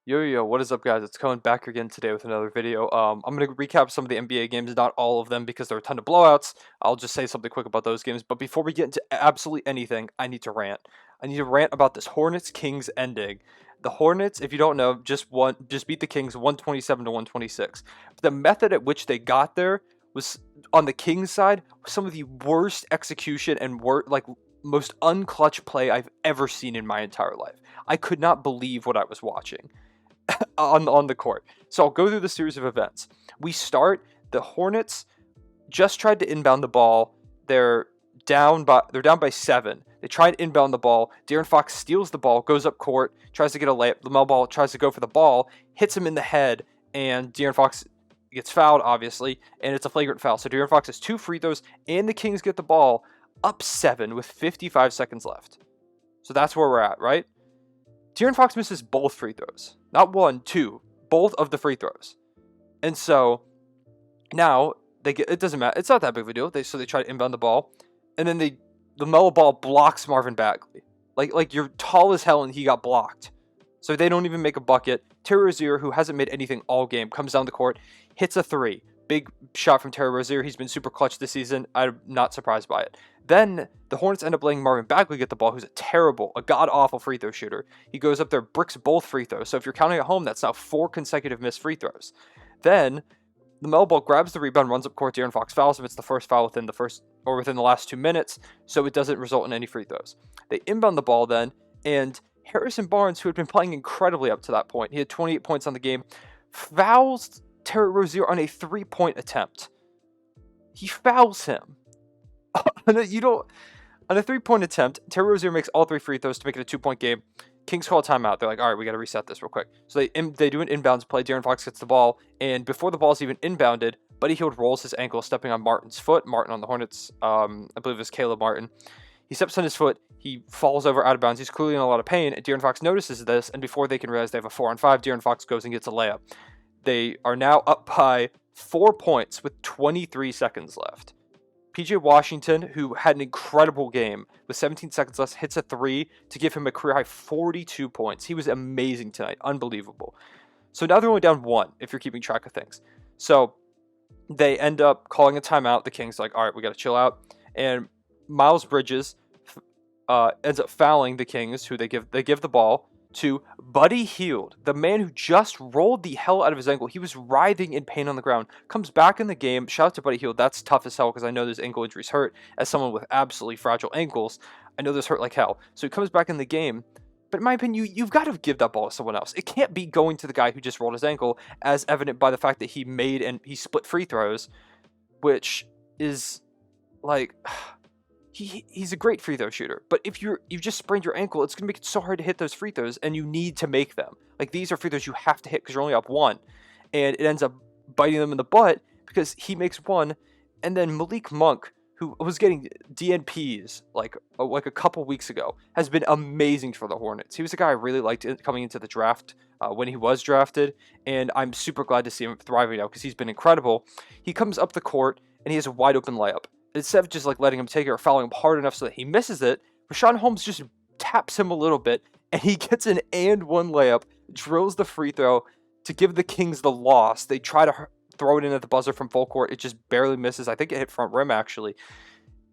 Yo, what is up, guys? It's Cohen back again today with another video. I'm going to recap some of the NBA games, not all of them because there are a ton of blowouts. I'll just say something quick about those games. But before we get into absolutely anything, I need to rant. I need to rant about this Hornets-Kings ending. The Hornets, if you don't know, just beat the Kings 127 to 126. The method at which they got there was on the Kings side some of the worst execution and most unclutch play I've ever seen in my entire life. I could not believe what I was watching on the court. So I'll go through the series of events. We start, the Hornets just tried to inbound the ball. They're down by 7. They try and inbound the ball. De'Aaron Fox steals the ball, goes up court, tries to get a layup. LaMelo Ball tries to go for the ball, hits him in the head, and De'Aaron Fox gets fouled, obviously, and it's a flagrant foul. So De'Aaron Fox has 2 free throws, and the Kings get the ball up 7 with 55 seconds left. So that's where we're at, right? De'Aaron Fox misses both free throws. Not one, two. Both of the free throws. And so now it doesn't matter. It's not that big of a deal. They try to inbound the ball. And then the LaMelo Ball blocks Marvin Bagley. Like you're tall as hell and he got blocked. So they don't even make a bucket. Terry Rozier, who hasn't made anything all game, comes down the court, hits a 3. Big shot from Terry Rozier. He's been super clutch this season. I'm not surprised by it. Then the Hornets end up letting Marvin Bagley get the ball, who's a god-awful free throw shooter. He goes up there, bricks both free throws. So if you're counting at home, that's now 4 consecutive missed free throws. Then the LaMelo Ball grabs the rebound, runs up court. De'Aaron Fox fouls him. It's the first foul within the last 2 minutes, so it doesn't result in any free throws. They inbound the ball then, and Harrison Barnes, who had been playing incredibly up to that point, he had 28 points on the game, fouls Terry Rozier on a 3-point attempt. He fouls him. On a 3-point attempt, Terry Rozier makes all 3 free throws to make it a 2-point game. Kings call a timeout. They're like, all right, we got to reset this real quick. So they do an inbounds play. De'Aaron Fox gets the ball, and before the ball's even inbounded, Buddy Hield rolls his ankle, stepping on Martin's foot. Martin on the Hornets, I believe it was Caleb Martin. He steps on his foot. He falls over out of bounds. He's clearly in a lot of pain. De'Aaron Fox notices this, and before they can realize they have a 4-on-5, De'Aaron Fox goes and gets a layup. They are now up by 4 points with 23 seconds left. PJ Washington, who had an incredible game with 17 seconds left, hits a 3 to give him a career-high 42 points. He was amazing tonight. Unbelievable. So now they're only down 1, if you're keeping track of things. So they end up calling a timeout. The Kings are like, all right, we got to chill out. And Miles Bridges ends up fouling the Kings, who they give the ball to Buddy Hield, the man who just rolled the hell out of his ankle. He was writhing in pain on the ground. Comes back in the game. Shout out to Buddy Hield. That's tough as hell because I know those ankle injuries hurt. As someone with absolutely fragile ankles, I know this hurt like hell. So he comes back in the game. But in my opinion, you've got to give that ball to someone else. It can't be going to the guy who just rolled his ankle, as evident by the fact that he split free throws, which is like... He's a great free throw shooter, but if you've just sprained your ankle, it's going to make it so hard to hit those free throws, and you need to make them. Like, these are free throws you have to hit because you're only up 1, and it ends up biting them in the butt because he makes 1, and then Malik Monk, who was getting DNPs like a couple weeks ago, has been amazing for the Hornets. He was a guy I really liked coming into the draft when he was drafted, and I'm super glad to see him thriving now because he's been incredible. He comes up the court, and he has a wide open layup. Instead of just like letting him take it or fouling him hard enough so that he misses it, Rashawn Holmes just taps him a little bit, and he gets an and one layup, drills the free throw to give the Kings the loss. They try to throw it in at the buzzer from full court. It just barely misses. I think it hit front rim, actually.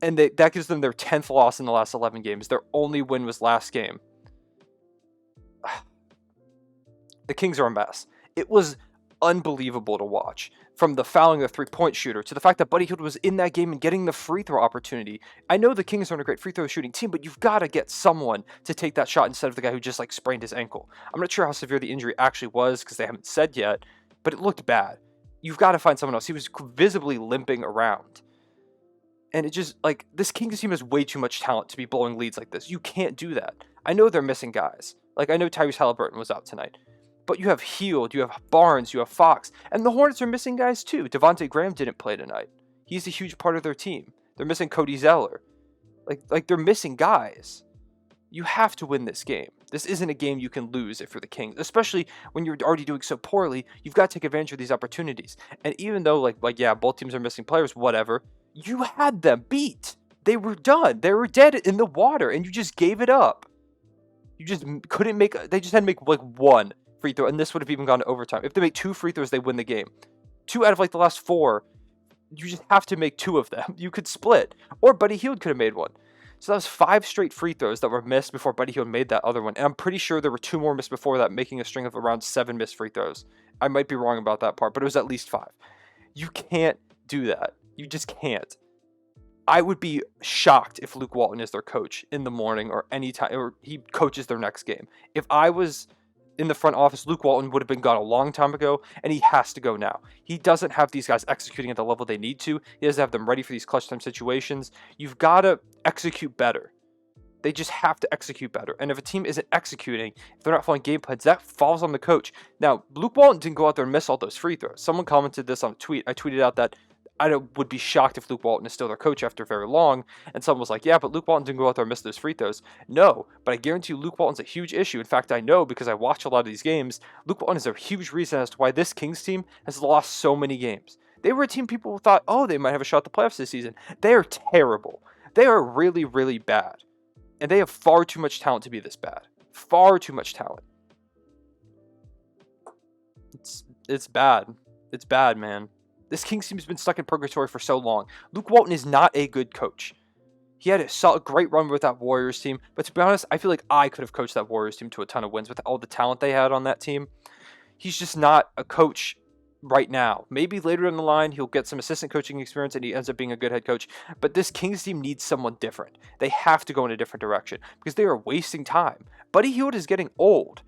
And that gives them their 10th loss in the last 11 games. Their only win was last game. The Kings are a mess. It was unbelievable to watch. From the fouling the 3-point shooter to the fact that Buddy Hield was in that game and getting the free throw opportunity. I know the Kings aren't a great free throw shooting team, but you've got to get someone to take that shot instead of the guy who just like sprained his ankle. I'm not sure how severe the injury actually was because they haven't said yet, but it looked bad. You've got to find someone else. He was visibly limping around. And it just, like, this Kings team has way too much talent to be blowing leads like this. You can't do that. I know they're missing guys. Like, I know Tyrese Halliburton was out tonight. But you have Hield, you have Barnes, you have Fox, and the Hornets are missing guys too. Devontae Graham didn't play tonight. He's a huge part of their team. They're missing Cody Zeller. Like they're missing guys. You have to win this game. This isn't a game you can lose if you're the Kings, especially when you're already doing so poorly. You've got to take advantage of these opportunities. And even though, yeah, both teams are missing players, whatever, you had them beat. They were done. They were dead in the water, and you just gave it up. You just couldn't make. They just had to make like one free throw, and this would have even gone to overtime. If they make 2 free throws, they win the game. 2 out of like the last 4, you just have to make 2 of them. You could split, or Buddy Hield could have made one. So that was 5 straight free throws that were missed before Buddy Hield made that other one. And I'm pretty sure there were 2 more missed before that, making a string of around 7 missed free throws. I might be wrong about that part, but it was at least 5. You can't do that. You just can't. I would be shocked if Luke Walton is their coach in the morning or any time, or he coaches their next game. If I was in the front office, Luke Walton would have been gone a long time ago, and he has to go now. He doesn't have these guys executing at the level they need to. He doesn't have them ready for these clutch time situations. You've got to execute better. They just have to execute better. And if a team isn't executing, if they're not following game plans, that falls on the coach. Now, Luke Walton didn't go out there and miss all those free throws. Someone commented this on a tweet. I tweeted out that I would be shocked if Luke Walton is still their coach after very long. And someone was like, yeah, but Luke Walton didn't go out there and miss those free throws. No, but I guarantee you Luke Walton's a huge issue. In fact, I know because I watch a lot of these games. Luke Walton is a huge reason as to why this Kings team has lost so many games. They were a team people thought, oh, they might have a shot at the playoffs this season. They are terrible. They are really, really bad. And they have far too much talent to be this bad. Far too much talent. It's bad. It's bad, man. This Kings team has been stuck in purgatory for so long. Luke Walton is not a good coach. He had a great run with that Warriors team, but to be honest, I feel like I could have coached that Warriors team to a ton of wins with all the talent they had on that team. He's just not a coach right now. Maybe later in the line, he'll get some assistant coaching experience and he ends up being a good head coach, but this Kings team needs someone different. They have to go in a different direction because they are wasting time. Buddy Hield is getting old.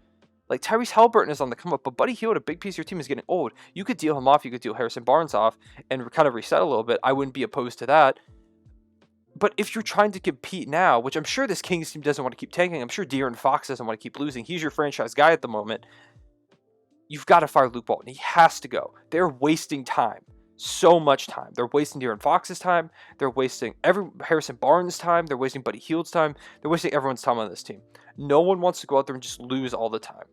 Like, Tyrese Halliburton is on the come up, but Buddy Hield, a big piece of your team, is getting old. You could deal him off. You could deal Harrison Barnes off and kind of reset a little bit. I wouldn't be opposed to that. But if you're trying to compete now, which I'm sure this Kings team doesn't want to keep tanking, I'm sure De'Aaron Fox doesn't want to keep losing. He's your franchise guy at the moment. You've got to fire Luke Walton. He has to go. They're wasting time. So much time. They're wasting De'Aaron Fox's time. They're wasting Harrison Barnes' time. They're wasting Buddy Hield's time. They're wasting everyone's time on this team. No one wants to go out there and just lose all the time.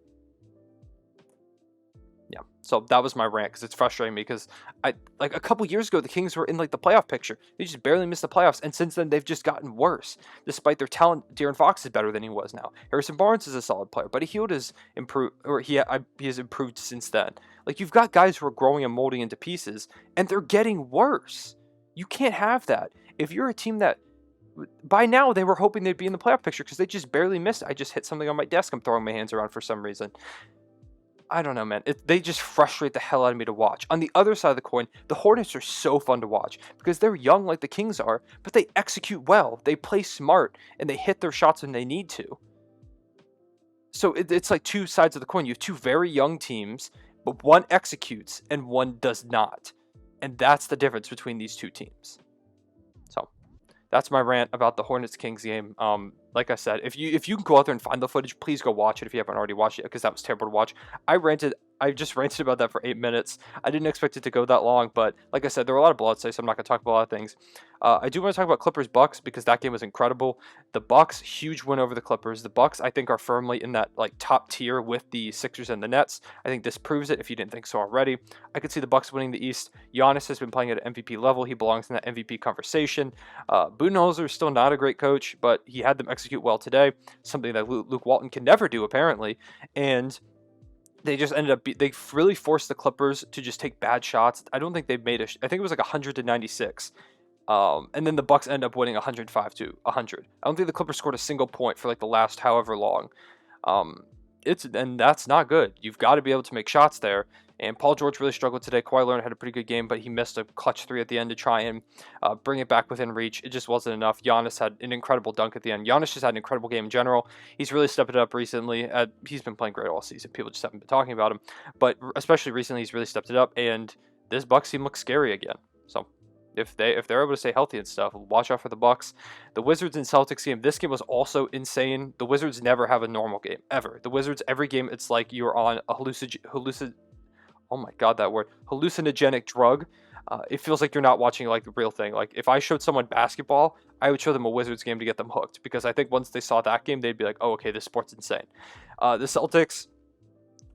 Yeah, so that was my rant because it's frustrating me because like a couple years ago the Kings were in like the playoff picture. They just barely missed the playoffs, and since then they've just gotten worse. Despite their talent, De'Aaron Fox is better than he was now. Harrison Barnes is a solid player, but Hield has improved, or he has improved since then. Like, you've got guys who are growing and molding into pieces, and they're getting worse. You can't have that. If you're a team that by now they were hoping they'd be in the playoff picture because they just barely missed. I just hit something on my desk. I'm throwing my hands around for some reason. I don't know, man. They just frustrate the hell out of me to watch. On the other side of the coin, the Hornets are so fun to watch because they're young like the Kings are, but they execute well. They play smart, and they hit their shots when they need to. So it's like two sides of the coin. You have two very young teams, but one executes and one does not. And that's the difference between these two teams. So that's my rant about the Hornets-Kings game. Like I said, if you can go out there and find the footage, please go watch it if you haven't already watched it, because that was terrible to watch. I just ranted about that for 8 minutes. I didn't expect it to go that long, but like I said, there were a lot of blood, so I'm not going to talk about a lot of things. I do want to talk about Clippers-Bucks because that game was incredible. The Bucks, huge win over the Clippers. The Bucks, I think, are firmly in that like top tier with the Sixers and the Nets. I think this proves it if you didn't think so already. I could see the Bucks winning the East. Giannis has been playing at an MVP level. He belongs in that MVP conversation. Budenholzer is still not a great coach, but he had them execute well today, something that Luke Walton can never do, apparently. And they just ended up, they really forced the Clippers to just take bad shots. I don't think they've made I think it was like 100-96. And then the Bucks end up winning 105-100. I don't think the Clippers scored a single point for like the last however long. And that's not good. You've got to be able to make shots there. And Paul George really struggled today. Kawhi Leonard had a pretty good game, but he missed a clutch three at the end to try and bring it back within reach. It just wasn't enough. Giannis had an incredible dunk at the end. Giannis just had an incredible game in general. He's really stepped it up recently. He's been playing great all season. People just haven't been talking about him. But especially recently, he's really stepped it up. And this Bucks team looks scary again. So if they're able to stay healthy and stuff, watch out for the Bucks. The Wizards and Celtics game. This game was also insane. The Wizards never have a normal game, ever. The Wizards, every game, it's like you're on a oh my god, that word, hallucinogenic drug. It feels like you're not watching like the real thing. Like, if I showed someone basketball, I would show them a Wizards game to get them hooked, because I think once they saw that game, they'd be like, oh, okay, this sport's insane. The Celtics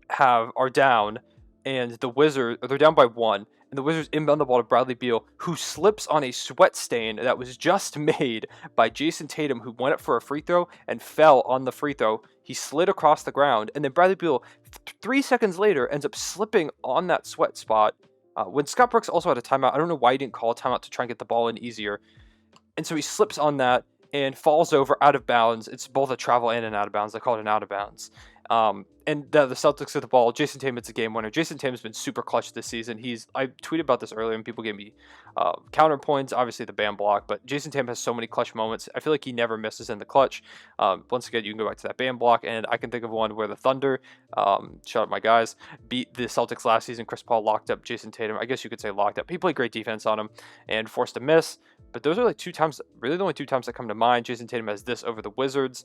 are down, and the Wizards, they're down by 1, and and the Wizards inbound the ball to Bradley Beal, who slips on a sweat stain that was just made by Jason Tatum, who went up for a free throw and fell on the free throw. He slid across the ground, and then Bradley Beal, 3 seconds later, ends up slipping on that sweat spot. When Scott Brooks also had a timeout, I don't know why he didn't call a timeout to try and get the ball in easier. And so he slips on that and falls over out of bounds. It's both a travel and an out of bounds. They call it an out of bounds. And the Celtics get the ball. Jason Tatum's a game winner. Jason Tatum's been super clutch this season. I tweeted about this earlier, and people gave me counterpoints. Obviously, the Bam block, but Jason Tatum has so many clutch moments. I feel like he never misses in the clutch. Once again, you can go back to that Bam block, and I can think of one where the Thunder, shout out my guys, beat the Celtics last season. Chris Paul locked up Jason Tatum. I guess you could say locked up. He played great defense on him and forced a miss. But those are like 2 times, really the only 2 times that come to mind. Jason Tatum has this over the Wizards.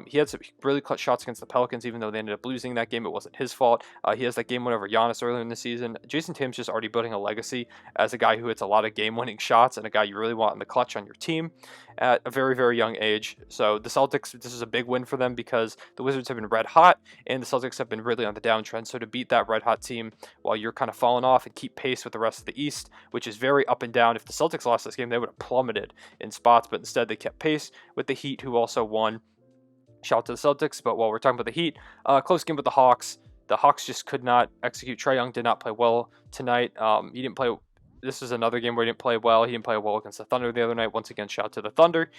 He had some really clutch shots against the Pelicans, even though they ended up losing that game. It wasn't his fault. He has that game win over Giannis earlier in the season. Jason Tatum's just already building a legacy as a guy who hits a lot of game-winning shots and a guy you really want in the clutch on your team at a very, very young age. So the Celtics, this is a big win for them because the Wizards have been red hot and the Celtics have been really on the downtrend. So to beat that red hot team while you're kind of falling off and keep pace with the rest of the East, which is very up and down. If the Celtics lost this game, they would have plummeted in spots, but instead they kept pace with the Heat, who also won. Shout out to the Celtics. But while we're talking about the Heat, close game with the Hawks. The Hawks just could not execute. Trae Young did not play well tonight. He didn't play. This is another game where he didn't play well. He didn't play well against the Thunder the other night. Once again, shout out to the Thunder.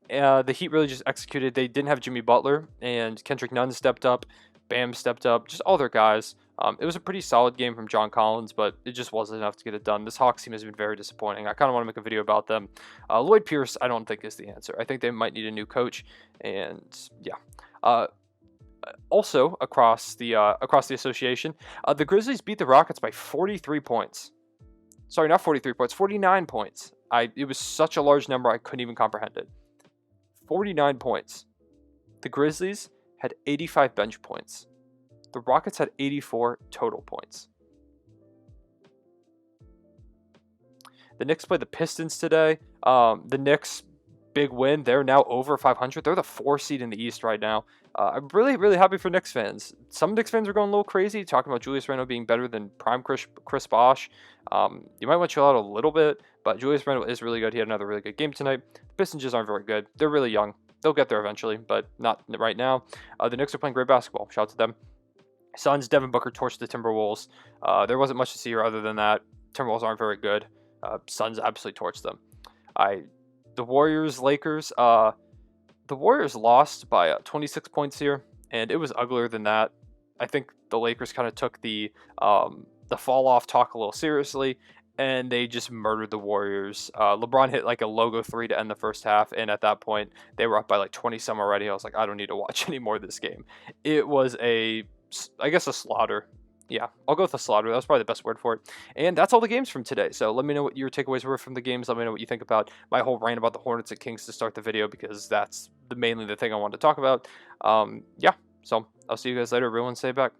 The Heat really just executed. They didn't have Jimmy Butler, and Kendrick Nunn stepped up. Bam stepped up. Just all their guys. It was a pretty solid game from John Collins, but it just wasn't enough to get it done. This Hawks team has been very disappointing. I kind of want to make a video about them. Lloyd Pierce, I don't think is the answer. I think they might need a new coach, and yeah. Also, across the association, the Grizzlies beat the Rockets by 43 points. Sorry, not 43 points, 49 points. It was such a large number, I couldn't even comprehend it. 49 points. The Grizzlies had 85 bench points. The Rockets had 84 total points. The Knicks played the Pistons today. The Knicks, big win. They're now over 500. They're the 4 seed in the East right now. I'm really, really happy for Knicks fans. Some Knicks fans are going a little crazy, talking about Julius Randle being better than prime Chris Bosh. You might want to chill out a little bit, but Julius Randle is really good. He had another really good game tonight. The Pistons just aren't very good. They're really young. They'll get there eventually, but not right now. The Knicks are playing great basketball. Shout out to them. Suns, Devin Booker torched the Timberwolves. There wasn't much to see here other than that. Timberwolves aren't very good. Suns absolutely torched them. The Warriors, Lakers. The Warriors lost by 26 points here, and it was uglier than that. I think the Lakers kind of took the fall off talk a little seriously, and they just murdered the Warriors. LeBron hit like a logo 3 to end the first half, and at that point, they were up by like 20 some already. I was like, I don't need to watch any more of this game. It was a slaughter. Yeah, I'll go with a slaughter. That's probably the best word for it. And that's all the games from today. So let me know what your takeaways were from the games. Let me know what you think about my whole rant about the Hornets and Kings to start the video, because that's mainly the thing I wanted to talk about. Yeah, so I'll see you guys later. Everyone stay back.